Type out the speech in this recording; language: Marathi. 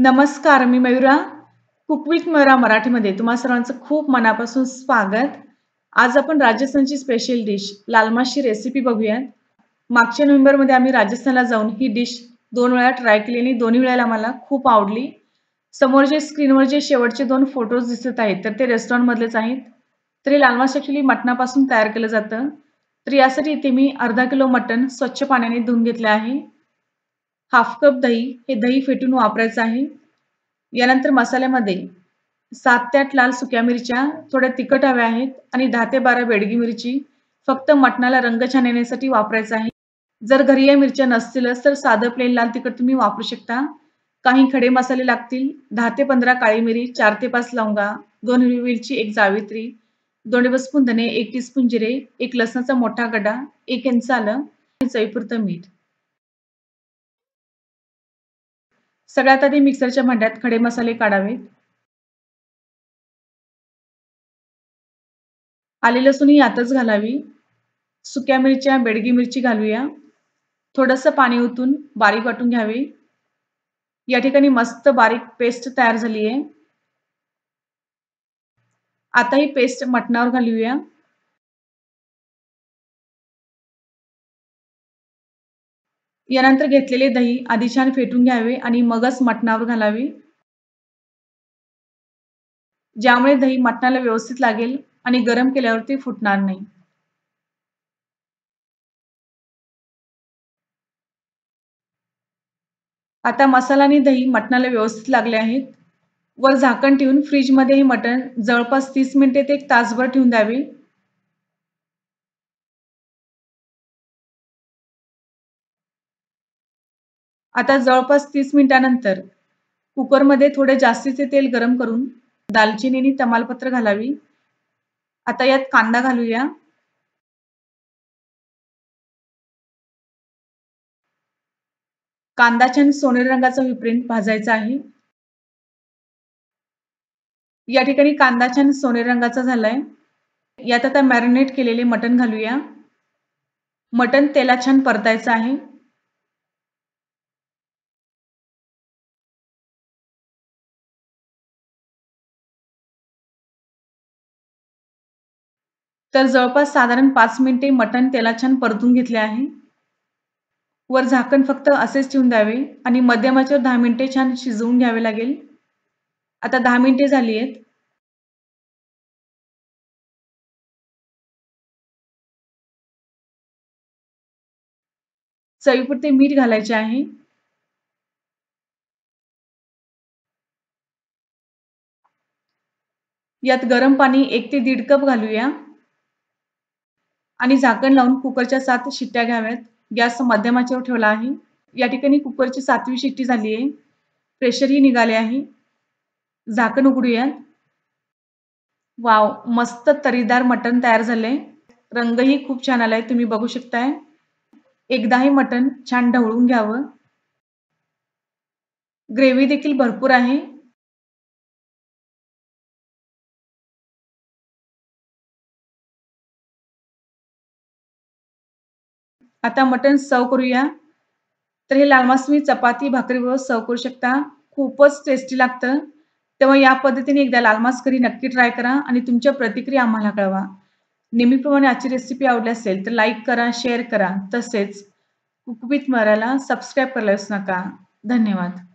नमस्कार, मी मयुरा. कुक विथ मयुरा मराठीमध्ये तुम्हा सर्वांचं खूप मनापासून स्वागत. आज आपण राजस्थानची स्पेशल डिश लाल मासची रेसिपी बघूयात. मागच्या नोव्हेंबरमध्ये आम्ही राजस्थानला जाऊन ही डिश 2 वेळा ट्राय केली आणि दोन्ही वेळेला मला खूप आवडली. समोर जे स्क्रीनवर जे शेवटचे 2 फोटोज दिसत आहेत, तर ते रेस्टॉरंटमधलेच आहेत. तर हे लाल मास ॲक्चुअली मटणापासून तयार केलं जातं. तर यासाठी इथे मी अर्धा किलो मटण स्वच्छ पाण्याने धुवून घेतले आहे. हाफ कप दही, हे दही फेटून वापरायचं आहे. यानंतर मसाल्यामध्ये 7 ते 8 लाल सुक्या मिरच्या, थोड्या तिखट हव्या आहेत आणि 10 ते 12 बेडगी मिरची फक्त मटणाला रंग छान येण्यासाठी वापरायचा आहे. जर घरी या मिरच्या नसतीलच तर साधं प्लेन लाल तिखट तुम्ही वापरू शकता. काही खडे मसाले लागतील. 10 ते 15 काळी मिरी, 4 ते 5 लवंगा, 2 हिरवी मिरची, 1 जावित्री, 2 टेबलस्पून धने, 1 टीस्पून जिरे, 1 लसणाचा मोठा गड्डा, 1 इंच आलं आणि चवीपुरतं मीठ. सगळ्यात आधी मिक्सरच्या भांड्यात खडे मसाले काढावेत. आले लसूण ही यातच घालावी. सुक्या मिरच्या, बेडगी मिरची घालूया. थोडंसं पाणी ओतून बारीक वाटून घ्यावे. या ठिकाणी मस्त बारीक पेस्ट तयार झाली आहे. आता ही पेस्ट मटणावर घालूया. यानंतर घेतलेले दही आधी छान फेटून घ्यावे आणि मगच मटणावर घालावे. ज्यामुळे दही मटणाला व्यवस्थित लागेल आणि गरम केल्यावरती फुटणार नाही. आता मसाला आणि दही मटणाला व्यवस्थित लागले आहेत. वर झाकण ठेवून फ्रिजमध्ये हे मटण जवळपास 30 मिनिटे ते 1 तासभर ठेवून द्यावे. आता जवळपास 30 मिनिटानंतर कुकरमध्ये थोडे जास्तीचे तेल गरम करून दालचिनी आणि तमालपत्र घालावी. आता यात कांदा घालूया. कांदा छान सोनेरी रंगाचा होईपर्यंत भाजायचा आहे. या ठिकाणी कांदा छान सोनेरी रंगाचा झालाय. यात आता मॅरिनेट केलेले मटण घालूया. मटण तेलात छान परतायचं आहे. तर जवळपास साधारण 5 मिनिटे मटण तेलात छान परतून घेतले आहे. वर झाकण फक्त असेच ठेवून द्यावे आणि मध्यम आचेवर 10 मिनिटे छान शिजवून घ्यावे लागेल. आता 10 मिनिटे झाली आहेत. चवीपुरते मीठ घालायचे आहे. यात गरम पाणी 1 ते 1.5 कप घालूया आणि झाकण लावून कुकरच्या 7 शिट्ट्या घ्याव्यात. गॅस मध्यम आचेवर ठेवला आहे. या ठिकाणी कुकरची 7वी शिट्टी झाली आहे. प्रेशरही निघाले आहे. झाकण उघडूया. वॉव! मस्त तर्रीदार मटण तयार झालंय. रंगही खूप छान आलाय. तुम्ही बघू शकताय. एकदा हे मटण छान ढवळून घ्यावं. ग्रेव्ही देखील भरपूर आहे. आता मटण सर्व्ह करूया. तर हे लाल मास तुम्ही चपाती, भाकरीबरोबर सर्व्ह करू शकता. खूपच टेस्टी लागतं. तेव्हा या पद्धतीने एकदा लाल मास करी नक्की ट्राय करा आणि तुमच्या प्रतिक्रिया आम्हाला कळवा. नेहमीप्रमाणे आजची रेसिपी आवडली असेल तर लाईक करा, शेअर करा. तसेच कुक विथ मराला सबस्क्राईब करायला विसरू नका. धन्यवाद.